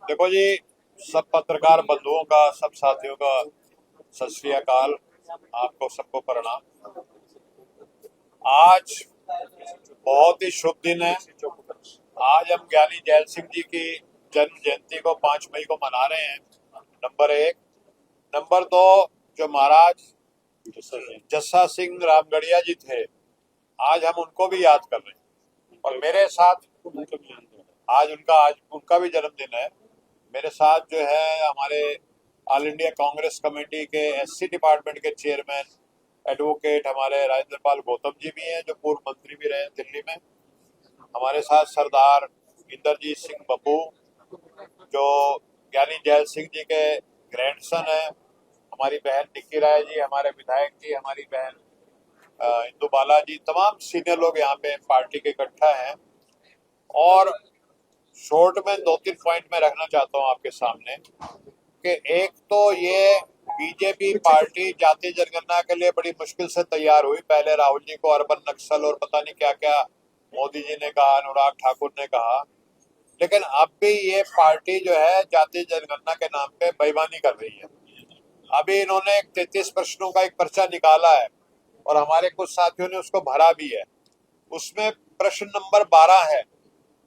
देखो जी, सब पत्रकार बंधुओं का, सब साथियों का सत श्री अकाल। आपको सबको प्रणाम। आज बहुत ही शुभ दिन है। आज हम ज्ञानी जैल सिंह जी की जन्म जयंती को 5 मई को मना रहे हैं। नंबर एक। नंबर दो, जो महाराज जस्सा सिंह रामगढ़िया जी थे, आज हम उनको भी याद कर रहे हैं। और मेरे साथ आज उनका भी जन्मदिन है। मेरे साथ जो है हमारे ऑल इंडिया कांग्रेस कमेटी के एससी डिपार्टमेंट के चेयरमैन एडवोकेट हमारे राजेंद्र पाल गौतम जी भी हैं, जो पूर्व मंत्री भी रहे दिल्ली में। हमारे साथ सरदार इंदरजीत सिंह बब्बू, जो ज्ञानी जैल सिंह जी के ग्रैंडसन है। हमारी बहन निक्की राय जी, हमारे विधायक जी, हमारी बहन इंदु बाला जी, तमाम सीनियर लोग यहाँ पे पार्टी के इकट्ठा हैं। और शॉर्ट में 2-3 पॉइंट में रखना चाहता हूँ आपके सामने कि एक तो ये बीजेपी पार्टी जातीय जनगणना के लिए बड़ी मुश्किल से तैयार हुई। पहले राहुल जी को अर्बन नक्सल और पता नहीं क्या क्या मोदी जी ने कहा, अनुराग ठाकुर ने कहा, लेकिन अब भी ये पार्टी जो है जातीय जनगणना के नाम पे बेईमानी कर रही है। अभी इन्होंने 33 प्रश्नों का एक पर्चा निकाला है और हमारे कुछ साथियों ने उसको भरा भी है। उसमें प्रश्न नंबर 12 है,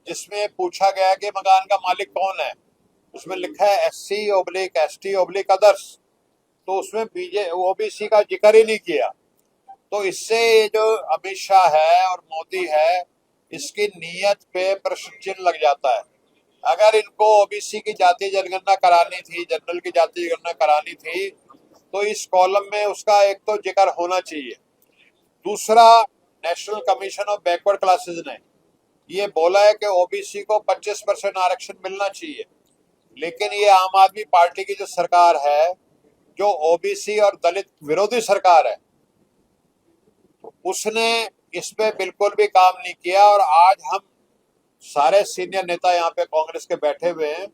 जिसमें पूछा गया कि मकान का मालिक कौन है। उसमें लिखा है SC/ST/अदर्स, तो उसमें बीजे ओबीसी का जिक्र ही नहीं किया। तो इससे ये जो अमित शाह है और मोदी है, इसकी नीयत पे प्रश्न चिन्ह लग जाता है। अगर इनको ओबीसी की जातीय जनगणना करानी थी, जनरल की जातीय जनगणना करानी थी, तो इस कॉलम में उसका एक तो जिक्र होना चाहिए। दूसरा, national commission of backward classes ने ये बोला है कि ओबीसी को 25% आरक्षण मिलना चाहिए, लेकिन ये आम आदमी पार्टी की जो सरकार है, जो ओबीसी और दलित विरोधी सरकार है, उसने इस पे बिल्कुल भी काम नहीं किया। और आज हम सारे सीनियर नेता यहाँ पे कांग्रेस के बैठे हुए हैं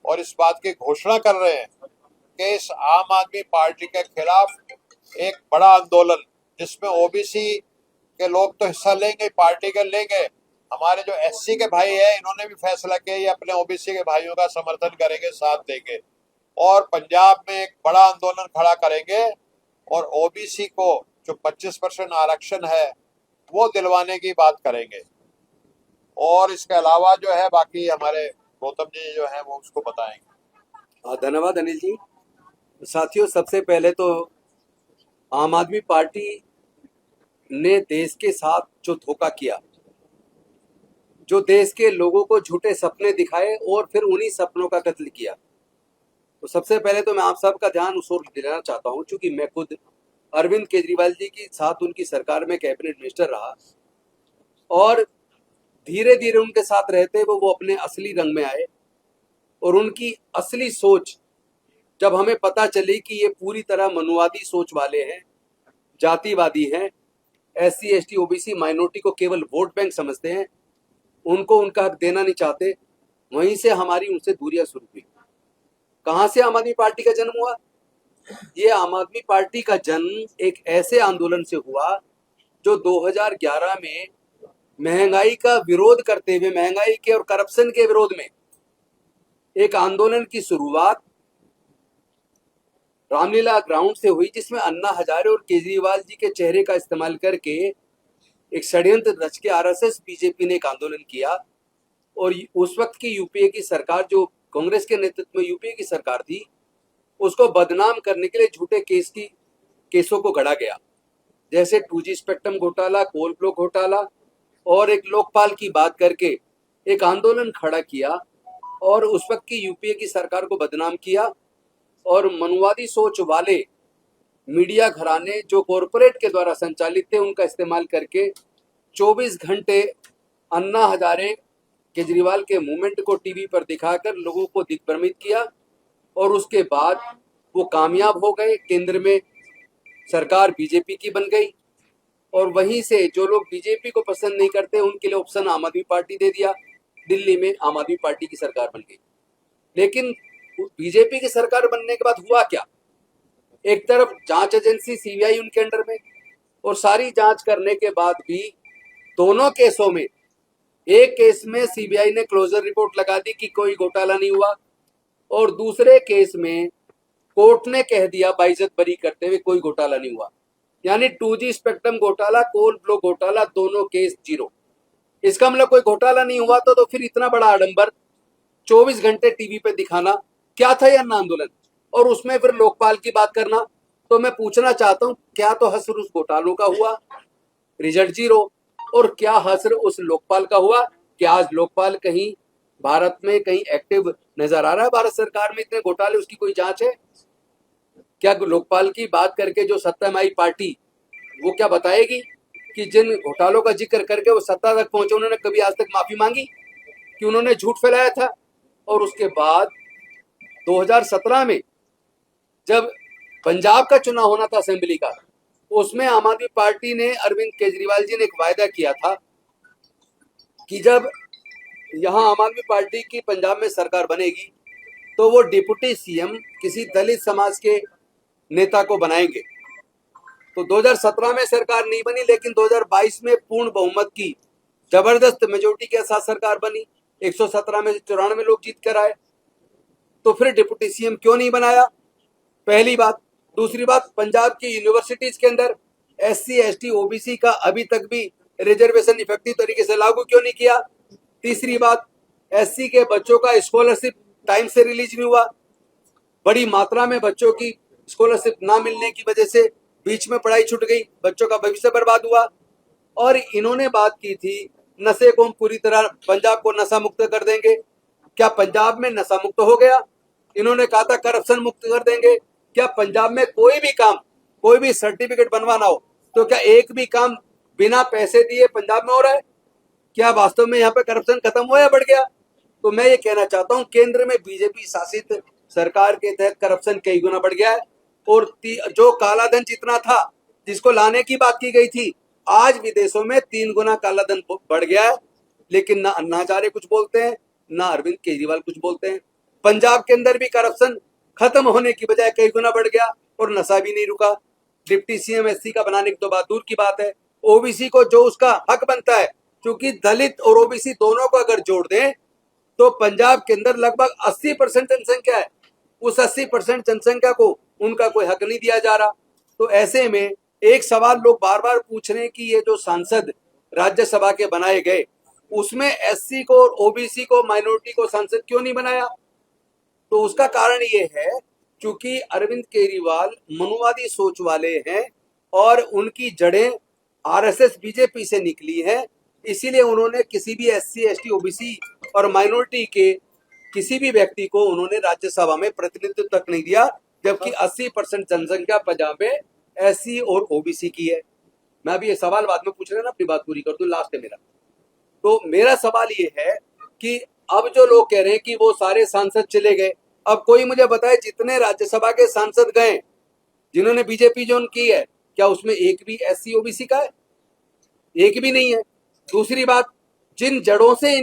और इस बात की घोषणा कर रहे हैं कि इस आम आदमी पार्टी के खिलाफ एक बड़ा आंदोलन, जिसमें ओबीसी के लोग तो हिस्सा लेंगे, पार्टी के लेंगे, हमारे जो एससी के भाई है, इन्होंने भी फैसला किया ये अपने ओबीसी के भाइयों का समर्थन करेंगे, साथ देंगे और पंजाब में एक बड़ा आंदोलन खड़ा करेंगे और ओबीसी को जो 25% आरक्षण है वो दिलवाने की बात करेंगे। और इसके अलावा जो है बाकी हमारे गौतम जी जो है वो उसको बताएंगे। धन्यवाद अनिल जी। साथियों, सबसे पहले तो आम आदमी पार्टी ने देश के साथ जो धोखा किया, जो देश के लोगों को झूठे सपने दिखाए और फिर उन्हीं सपनों का कत्ल किया, तो सबसे पहले तो मैं आप सबका ध्यान उस ओर दिलाना चाहता हूं। चूंकि मैं खुद अरविंद केजरीवाल जी के साथ उनकी सरकार में कैबिनेट मिनिस्टर रहा और धीरे धीरे उनके साथ रहते हुए वो अपने असली रंग में आए और उनकी असली सोच जब हमें पता चली कि ये पूरी तरह मनुवादी सोच वाले हैं, जातिवादी हैं, SC ST OBC माइनॉरिटी को केवल वोट बैंक समझते हैं, उनको उनका हक देना नहीं चाहते, वहीं से हमारी उनसे दूरियां शुरू हुई। कहां से आम आदमी पार्टी का जन्म हुआ? ये आम आदमी पार्टी का जन्म एक ऐसे आंदोलन से हुआ जो 2011 में महंगाई का विरोध करते हुए, महंगाई के और करप्शन के विरोध में एक आंदोलन की शुरुआत रामलीला ग्राउंड से हुई, जिसमें अन्ना हजारे और केजरीवाल जी के चेहरे का इस्तेमाल करके एक षड्यंत्र रच के आरएसएस बीजेपी ने एक आंदोलन किया। और उस वक्त की यूपीए की सरकार, जो कांग्रेस के नेतृत्व में यूपीए की सरकार थी, उसको बदनाम करने के लिए झूठे केसों को गढ़ा गया, जैसे 2G स्पेक्ट्रम घोटाला, कोल ब्लॉक घोटाला, और एक लोकपाल की बात करके एक आंदोलन खड़ा किया और उस वक्त की यूपीए की सरकार को बदनाम किया। और मनुवादी सोच वाले मीडिया घराने जो कॉरपोरेट के द्वारा संचालित थे, उनका इस्तेमाल करके 24 घंटे अन्ना हजारे केजरीवाल के मूवमेंट को टीवी पर दिखाकर लोगों को दिग्भ्रमित किया और उसके बाद वो कामयाब हो गए। केंद्र में सरकार बीजेपी की बन गई और वहीं से जो लोग बीजेपी को पसंद नहीं करते उनके लिए ऑप्शन आम आदमी पार्टी दे दिया। दिल्ली में आम आदमी पार्टी की सरकार बन गई। लेकिन बीजेपी की सरकार बनने के बाद हुआ क्या? एक तरफ जांच एजेंसी सीबीआई उनके अंडर में, और सारी जांच करने के बाद भी दोनों केसों में, एक केस में सीबीआई ने क्लोजर रिपोर्ट लगा दी कि कोई घोटाला नहीं हुआ, और दूसरे केस में कोर्ट ने कह दिया बाइज्जत बरी करते हुए कोई घोटाला नहीं हुआ। यानी 2G स्पेक्ट्रम घोटाला, कोल ब्लॉक घोटाला, दोनों केस जीरो। इसका मतलब कोई घोटाला नहीं हुआ तो फिर इतना बड़ा आडंबर 24 घंटे टीवी पे दिखाना क्या था? ये अन्ना आंदोलन, और उसमें फिर लोकपाल की बात करना। तो मैं पूछना चाहता हूं, क्या तो हसर उस घोटालों का हुआ, रिजल्ट जीरो, और क्या हसर उस लोकपाल का हुआ? क्या आज लोकपाल कहीं भारत में कहीं एक्टिव नजर आ रहा है? भारत सरकार में इतने घोटाले, उसकी कोई जांच है क्या? लोकपाल की बात करके जो सत्तामाई पार्टी, वो क्या बताएगी कि जिन घोटालों का जिक्र करके वो सत्ता तक पहुंचे, उन्होंने कभी आज तक माफी मांगी कि उन्होंने झूठ फैलाया था? और उसके बाद 2017 में जब पंजाब का चुनाव होना था असेंबली का, उसमें आम आदमी पार्टी ने, अरविंद केजरीवाल जी ने एक वायदा किया था कि जब यहां आम आदमी पार्टी की पंजाब में सरकार बनेगी तो वो डिप्टी सीएम किसी दलित समाज के नेता को बनाएंगे। तो 2017 में सरकार नहीं बनी, लेकिन 2022 में पूर्ण बहुमत की जबरदस्त मेजोरिटी के साथ सरकार बनी। 117 में से 94 लोग जीत कर आए। तो फिर डिप्टी सीएम क्यों नहीं बनाया? पहली बात। दूसरी बात, पंजाब की यूनिवर्सिटीज के अंदर SC ST OBC का अभी तक भी रिजर्वेशन इफेक्टिव तरीके से लागू क्यों नहीं किया? तीसरी बात, SC के बच्चों का स्कॉलरशिप टाइम से रिलीज नहीं हुआ। बड़ी मात्रा में बच्चों की स्कॉलरशिप ना मिलने की वजह से बीच में पढ़ाई छूट गई, बच्चों का भविष्य बर्बाद हुआ। और इन्होंने बात की थी नशे को हम पूरी तरह पंजाब को नशा मुक्त कर देंगे। क्या पंजाब में नशा मुक्त हो गया? इन्होंने कहा था करप्शन मुक्त कर देंगे। क्या पंजाब में कोई भी काम, कोई भी सर्टिफिकेट बनवाना हो तो क्या एक भी काम बिना पैसे दिए पंजाब में हो रहा है? क्या वास्तव में यहाँ पे करप्शन खत्म हुआ या बढ़ गया? तो मैं ये कहना चाहता हूँ, केंद्र में बीजेपी शासित सरकार के तहत करप्शन कई गुना बढ़ गया है। और जो काला धन जितना था, जिसको लाने की बात की गई थी, आज विदेशों में 3 गुना काला धन बढ़ गया है। लेकिन ना अन्ना हजारे कुछ बोलते हैं, ना अरविंद केजरीवाल कुछ बोलते हैं। पंजाब के अंदर भी करप्शन खत्म होने की बजाय कई गुना बढ़ गया और नशा भी नहीं रुका। डिप्टी सीएम SC का बनाने की तो बात दूर की बात है। OBC को जो उसका हक बनता है, क्योंकि दलित और OBC दोनों को अगर जोड़ दें तो पंजाब के अंदर लगभग 80% जनसंख्या है। उस 80% जनसंख्या को उनका कोई हक नहीं दिया जा रहा। तो ऐसे में एक सवाल लोग बार बार पूछ रहे हैं कि ये जो सांसद राज्यसभा के बनाए गए, उसमें SC को और OBC को, माइनॉरिटी को सांसद क्यों नहीं बनाया? तो उसका कारण ये है क्योंकि अरविंद केजरीवाल मनुवादी सोच वाले हैं और उनकी जड़ें RSS BJP से निकली है। इसीलिए उन्होंने किसी भी SC ST OBC और माइनॉरिटी के किसी भी व्यक्ति को उन्होंने राज्यसभा में प्रतिनिधित्व तक नहीं दिया, जबकि 80% जनसंख्या पंजाब में SC और OBC की है। मैं अभी ये सवाल बाद में पूछ रहे ना, अपनी बात पूरी कर दूं, लास्ट है मेरा। तो मेरा सवाल ये है कि अब जो लोग कह रहे हैं कि वो सारे सांसद चले गए, अब कोई मुझे बताए जितने राज्यसभा के सांसद गए जिन्होंने बीजेपी ज्वाइन की है, क्या उसमें एक भी SC OBC का है? एक भी नहीं है। दूसरी बात, जिन जड़ों से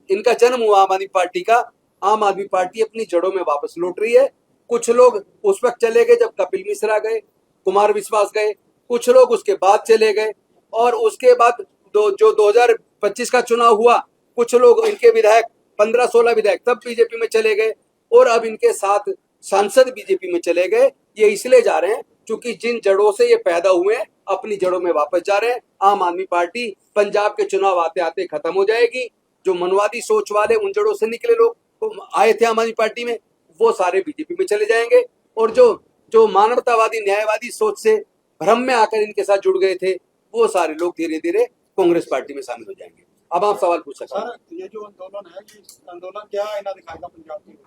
इनका जन्म हुआ आम आदमी पार्टी का, आम आदमी पार्टी अपनी जड़ों में वापस लौट रही है। कुछ लोग उस वक्त चले गए जब कपिल मिश्रा गए, कुमार विश्वास गए, कुछ लोग उसके बाद चले गए, और उसके बाद जो 2025 का चुनाव हुआ, कुछ लोग इनके विधायक 15-16 विधायक तब बीजेपी में चले गए, और अब इनके साथ सांसद बीजेपी में चले गए। ये इसलिए जा रहे हैं क्योंकि जिन जड़ों से ये पैदा हुए हैं अपनी जड़ों में वापस जा रहे हैं। आम आदमी पार्टी पंजाब के चुनाव आते आते खत्म हो जाएगी। जो मनवादी सोच वाले उन जड़ों से निकले लोग तो आए थे आम आदमी पार्टी में, वो सारे बीजेपी में चले जाएंगे, और जो मानवतावादी न्यायवादी सोच से भ्रम में आकर इनके साथ जुड़ गए थे, वो सारे लोग धीरे धीरे कांग्रेस पार्टी में शामिल हो जाएंगे। अब आप सवाल पूछ सकते हैं। सर, ये जो आंदोलन है, ये आंदोलन क्या आईना दिखाएगा पंजाब के लिए?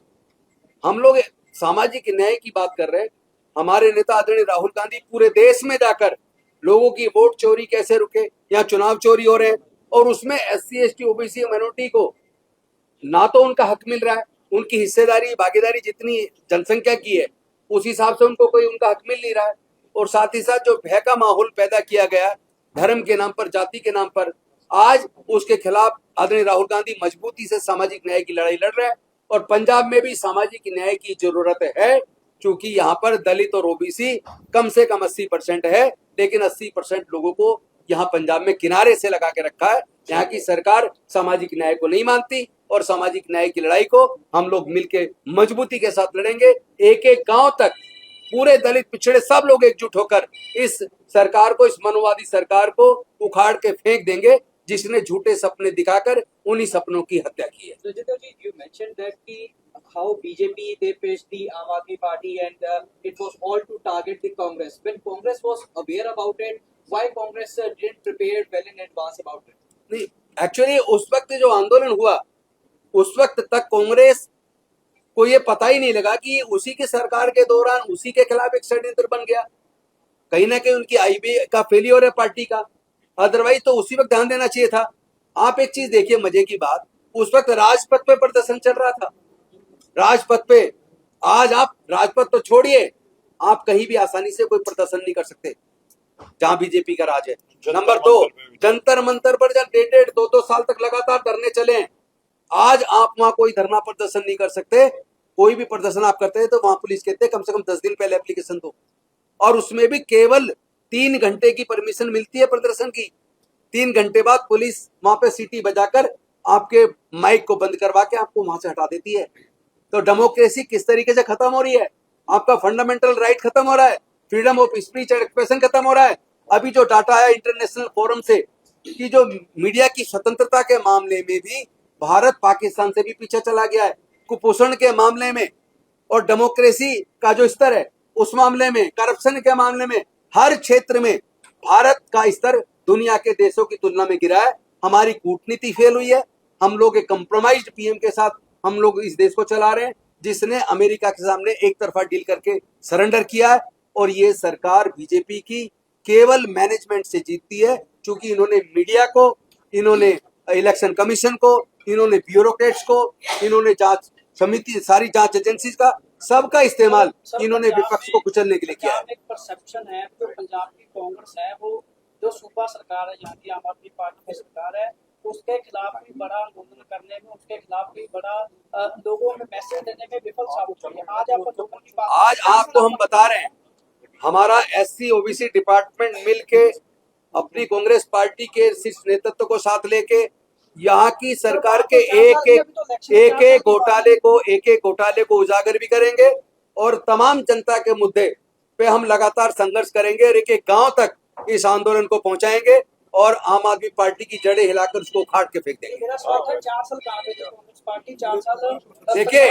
हम लोग सामाजिक न्याय की बात कर रहे हैं। हमारे नेता आदरणीय राहुल गांधी पूरे देश में जाकर लोगों की वोट चोरी कैसे रुके, यहाँ चुनाव चोरी हो रहे हैं, और उसमें SC ST OBC माइनॉरिटी को ना तो उनका हक मिल रहा है, उनकी हिस्सेदारी भागीदारी जितनी जनसंख्या की है उस हिसाब से उनको कोई उनका हक मिल नहीं रहा है। और साथ ही साथ जो भय का माहौल पैदा किया गया धर्म के नाम पर, जाति के नाम पर, आज उसके खिलाफ आदरणीय राहुल गांधी मजबूती से सामाजिक न्याय की लड़ाई लड़ रहे हैं। और पंजाब में भी सामाजिक न्याय की जरूरत है, क्योंकि यहाँ पर दलित और OBC कम से कम 80% है, लेकिन 80% लोगों को यहाँ पंजाब में किनारे से लगा के रखा है। यहाँ की सरकार सामाजिक न्याय को नहीं मानती और सामाजिक न्याय की लड़ाई को हम लोग मिलके मजबूती के साथ लड़ेंगे। एक एक गांव तक पूरे दलित पिछड़े सब लोग एकजुट होकर इस सरकार को, इस मनोवादी सरकार को उखाड़ के फेंक देंगे, जिसने झूठे सपने दिखाकर उन्हीं सपनों की हत्या की है। Sujita ji, you mentioned that how BJP they faced the Aam Aadmi Party and it was all to target the Congress. When Congress was aware about it, why Congress didn't prepare well in advance about it? नहीं, actually उस वक्त जो आंदोलन हुआ उस वक्त तक कांग्रेस को ये पता ही नहीं लगा कि उसी की सरकार के दौरान उसी के खिलाफ एक षड्यंत्र बन गया। कहीं ना कहीं उनकी आईबी का फेलियर है पार्टी का, अदरवाइज तो उसी वक्त ध्यान देना चाहिए था। आप एक चीज देखिए, मजे की बात, उस वक्त राजपथ पे प्रदर्शन चल रहा था, राजपथ पे। आज आप राजपथ तो छोड़िए, आप कहीं भी आसानी से कोई प्रदर्शन नहीं कर सकते जहां बीजेपी का राज है। नंबर 2, जंतर मंतर पर जब 1.5-2 साल तक लगातार धरने चले हैं, आज आप वहां कोई धरना प्रदर्शन नहीं कर सकते। कोई भी प्रदर्शन आप करते हैं तो वहां पुलिस कहते हैं कम से कम 10 दिन पहले एप्लीकेशन दो, और उसमें भी केवल 3 घंटे की परमिशन मिलती है प्रदर्शन की। 3 घंटे बाद पुलिस वहां पे सीटी बजाकर आपके माइक को बंद करवा के आपको वहां से हटा देती है। तो डेमोक्रेसी किस तरीके से खत्म हो रही है, आपका फंडामेंटल राइट खत्म हो रहा है, freedom of speech and expression खत्म हो रहा है। अभी जो डाटा आया इंटरनेशनल फोरम से कि जो मीडिया की स्वतंत्रता के मामले में भी भारत पाकिस्तान से भी पीछे चला गया है, कुपोषण के मामले में और डेमोक्रेसी का जो स्तर है उस मामले में, करप्शन के मामले में, हर क्षेत्र में भारत का स्तर दुनिया के देशों की तुलना में गिरा है। हमारी कूटनीति फेल हुई है, हम लोग एक कंप्रोमाइज्ड पीएम के साथ हम लोग इस देश को चला रहे हैं, जिसने अमेरिका के सामने एक तरफा डील करके सरेंडर किया है। और ये सरकार बीजेपी की केवल मैनेजमेंट से जीतती है, क्योंकि इन्होंने मीडिया को, इन्होंने इलेक्शन कमीशन को, इन्होंने ब्यूरोक्रेट्स को, इन्होंने जांच समिति, सारी जांच एजेंसीज का सबका इस्तेमाल इन्होंने विपक्ष को कुचलने के लिए किया है। एक परसेप्शन है जो पंजाब की कांग्रेस है, वो जो सूबा सरकार है, यहाँ की आम आदमी पार्टी की सरकार है, उसके खिलाफ भी बड़ा आंदोलन करने में, उसके खिलाफ भी बड़ा लोगों में मैसेज देने में विफल साबित हुई है। आज आप लोगों की बात, आज आपको हम बता रहे हैं, हमारा एससी ओबीसी डिपार्टमेंट मिलके अपनी कांग्रेस पार्टी के शीर्ष नेतृत्व को साथ लेके यहाँ की सरकार के एक एक घोटाले को उजागर भी करेंगे और तमाम जनता के मुद्दे पे हम लगातार संघर्ष करेंगे और एक एक गांव तक इस आंदोलन को पहुंचाएंगे और आम आदमी पार्टी की जड़ें हिलाकर उसको उखाड़ के फेंक देंगे। मेरा सवाल है, 4 साल कहाँ पे थे कांग्रेस पार्टी? 4 साल देखिए,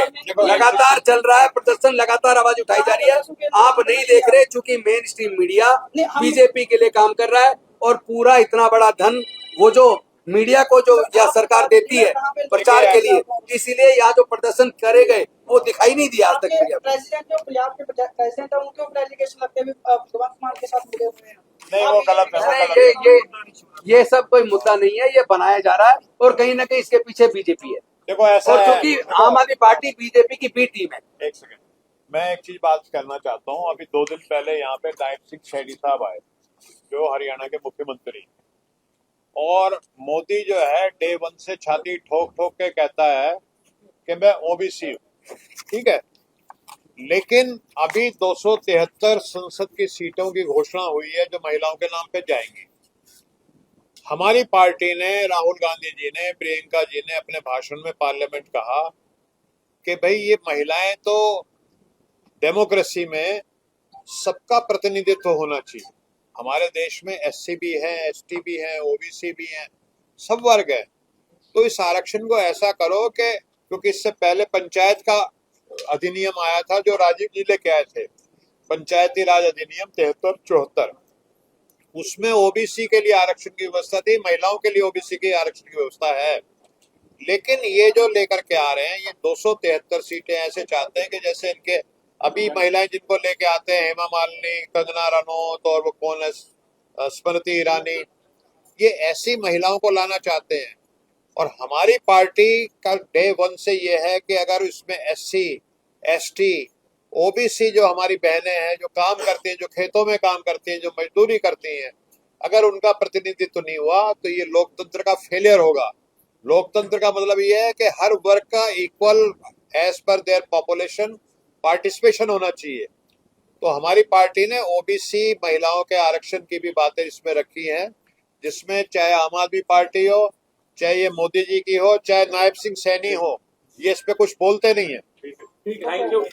लगातार चल रहा है प्रदर्शन, लगातार आवाज उठाई जा रही है। आप नहीं देख रहे क्योंकि मेन स्ट्रीम मीडिया बीजेपी के लिए काम कर रहा है और पूरा इतना बड़ा धन वो जो मीडिया को जो या सरकार देती है प्रचार के लिए, इसीलिए यहाँ जो प्रदर्शन करे गए वो दिखाई नहीं दिया आज तक मीडिया। प्रेसिडेंट जो पंजाब के प्रेसिडेंट है, उनके ऊपर एलिगेशन लगते हुए भगवंत कुमार के साथ मिले हुए हैं। नहीं, वो गलत है, वो नहीं, गलत है। ये सब कोई मुद्दा नहीं है, ये बनाया जा रहा है और कहीं ना कहीं इसके पीछे बीजेपी है। देखो ऐसा और है, क्योंकि आम आदमी पार्टी बीजेपी की बी टीम है। एक सेकंड, मैं एक चीज बात करना चाहता हूँ। अभी 2 दिन पहले यहाँ पे नायब सिंह सैनी साहब आए, जो हरियाणा के मुख्यमंत्री, और मोदी जो है डे 1 से छाती ठोक ठोक के कहता है कि मैं ओबीसी हूँ, ठीक है, लेकिन अभी 273 संसद की सीटों की घोषणा हुई है जो महिलाओं के नाम पे जाएंगी। हमारी पार्टी ने, राहुल गांधी जी ने, प्रियंका जी ने अपने भाषण में पार्लियामेंट कहा कि भाई ये महिलाएं तो डेमोक्रेसी में सबका प्रतिनिधित्व होना चाहिए। हमारे देश में एससी भी है, एसटी भी है, ओबीसी भी है, सब वर्ग है। तो इस आरक्षण को ऐसा करो कि, क्योंकि इससे पहले पंचायत का अधिनियम आया था जो राजीव जी लेके आए थे, पंचायती राज अधिनियम 73-74, उसमें ओबीसी के लिए आरक्षण की व्यवस्था थी, महिलाओं के लिए ओबीसी के आरक्षण की व्यवस्था है। लेकिन ये जो लेकर के आ रहे हैं, ये 273 सीटें ऐसे चाहते हैं कि जैसे इनके अभी महिलाएं जिनको लेके आते हैं, हेमा मालिनी, कंगना रनौत और वो कौन है, स्मृति ईरानी, ये ऐसी महिलाओं को लाना चाहते हैं। और हमारी पार्टी का डे 1 से ये है कि अगर इसमें एससी, एसटी, ओबीसी जो हमारी बहनें हैं, जो काम करती हैं, जो खेतों में काम करती हैं, जो मजदूरी करती हैं, अगर उनका प्रतिनिधित्व नहीं हुआ तो ये लोकतंत्र का फेलियर होगा। लोकतंत्र का मतलब ये है कि हर वर्ग का equal as per their population participation होना चाहिए। तो हमारी पार्टी ने ओबीसी महिलाओं के आरक्षण की भी बातें इसमें रखी हैं जिसमें चाहे आम आदमी पार्टी हो, चाहे ये मोदी जी की हो, चाहे नायब सिंह सैनी हो, ये इस पे कुछ बोलते नहीं है। ठीक है, थैंक यू।